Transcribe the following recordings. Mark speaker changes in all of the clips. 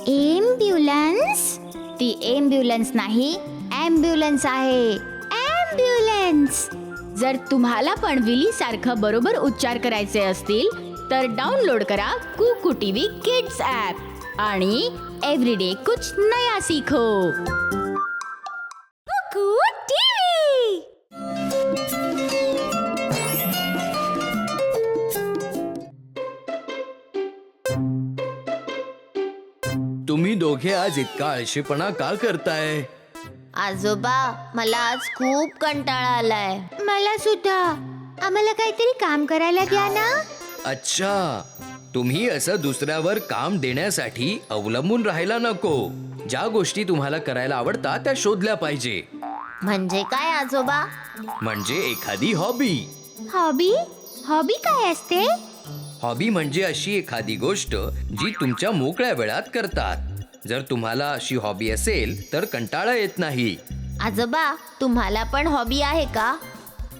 Speaker 1: Ambulance? ती ambulance नाही, ambulance आहे. ॲम्ब्युलन्स. जर तुम्हाला पण विली सारखं बरोबर उच्चार करायचे असतील तर डाउनलोड करा कुकू टीव्ही किड्स ॲप आणि एव्हरीडे कुछ नया सीखो. कुकू टीव्ही.
Speaker 2: तुम्ही दोघे आज इतका आळशीपणा का करताय?
Speaker 3: आजोबा, मला आज खूप कंटाळा आलाय.
Speaker 1: मला सुद्धा. आम्हाला काहीतरी काम करायला द्या ना.
Speaker 2: अच्छा, तुम्ही असं दुसऱ्यावर काम देण्यासाठी अवलंबून राहायला नको. ज्या गोष्टी तुम्हाला करायला आवडतात त्या शोधल्या पाहिजे.
Speaker 3: म्हणजे काय आजोबा?
Speaker 2: म्हणजे एखादी हॉबी.
Speaker 1: हॉबी? हॉबी काय असते?
Speaker 2: हॉबी म्हणजे अशी एखादी गोष्ट जी तुमच्या मोकळ्या वेळात करतात. जर तुम्हाला अशी हॉबी असेल तर कंटाळा येत नाही.
Speaker 3: आजोबा, तुम्हाला पण हॉबी आहे का?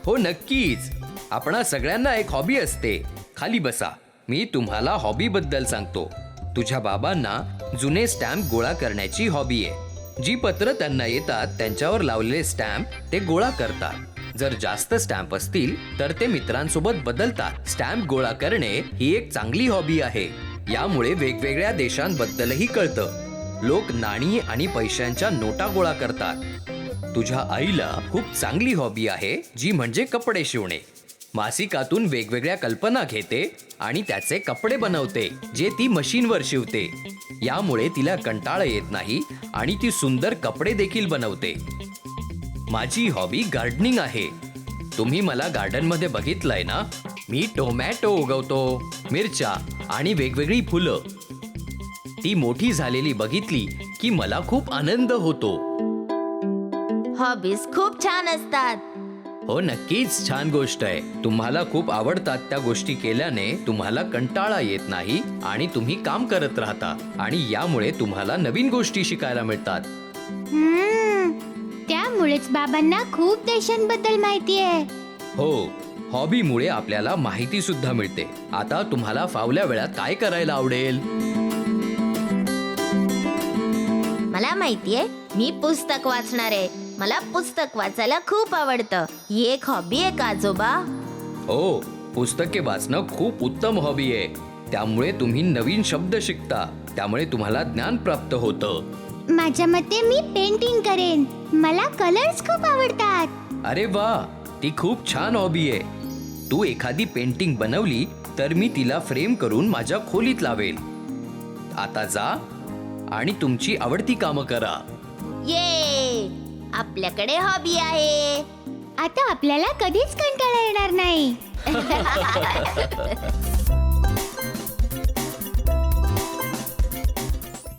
Speaker 2: हो, नक्कीच. आपणा सगळ्यांना एक हॉबी असते. खाली बसा, मी तुम्हाला हॉबी बद्दल सांगतो. तुझ्या बाबांना जुने स्टॅम्प गोळा करण्याची हॉबी आहे. जी पत्र त्यांना येतात त्यांच्यावर लावलेले स्टॅम्प ते गोळा करतात. जर जास्त स्टॅम्प असतील तर ते मित्रांसोबत बदलतात. स्टॅम्प गोळा करणे ही एक चांगली हॉबी आहे. यामुळे वेगवेगळ्या देशांबद्दलही कळतं. लोक नाणी आणि पैशांच्या नोटा गोळा करतात. तुझ्या आईला खूप चांगली हॉबी आहे जी म्हणजे कपडे शिवणे. मासिकातून वेगवेगळ्या कल्पना घेते आणि त्याचे कपडे बनवते जे ती मशीनवर शिवते. यामुळे तिला कंटाळा येत नाही आणि ती सुंदर कपडे देखील बनवते. माझी हॉबी गार्डनिंग आहे. तुम्ही मला गार्डन मध्ये बघितलंय ना. मी टोमॅटो उगवतो, मिरच्या आणि वेगवेगळी फुलं. ती मोठी झालेली बघितली की मला खूप आनंद होतो.
Speaker 3: हॉबीज खूप छान असतात.
Speaker 2: हो, नक्कीच छान गोष्ट आहे. तुम्हाला खूप आवडतात त्या गोष्टी केल्याने तुम्हाला कंटाळा येत नाही आणि तुम्ही काम करत राहता आणि यामुळे तुम्हाला नवीन गोष्टी शिकायला मिळतात.
Speaker 1: त्यामुळेच बाबांना खूप देशांबद्दल माहिती आहे.
Speaker 2: हो, हॉबीमुळे आपल्याला माहिती सुद्धा मिळते. आता तुम्हाला फावल्या वेळात काय करायला आवडेल?
Speaker 3: मला माहितीये, मी पुस्तक वाचणार आहे. मला पुस्तक वाचायला खूप आवडतं. ही एक हॉबी आहे का आजोबा?
Speaker 2: हो, पुस्तके वाचणं खूप उत्तम हॉबी आहे. त्यामुळे तुम्ही नवीन शब्द शिकता. त्यामुळे तुम्हाला ज्ञान प्राप्त होतं.
Speaker 1: माझ्या मते मी पेंटिंग करेन. मला कलर्स खूप आवडतात.
Speaker 2: अरे वा, ती खूप छान हॉबी आहे. तू एखादी पेंटिंग बनवली तर मी तिला फ्रेम करून माझ्या खोलीत लावेल. आता जा आणि तुमची आवडती कामं करा.
Speaker 3: ये, आपल्याकडे हॉबी आहे.
Speaker 1: आता आपल्याला कधीच कंटाळा येणार नाही.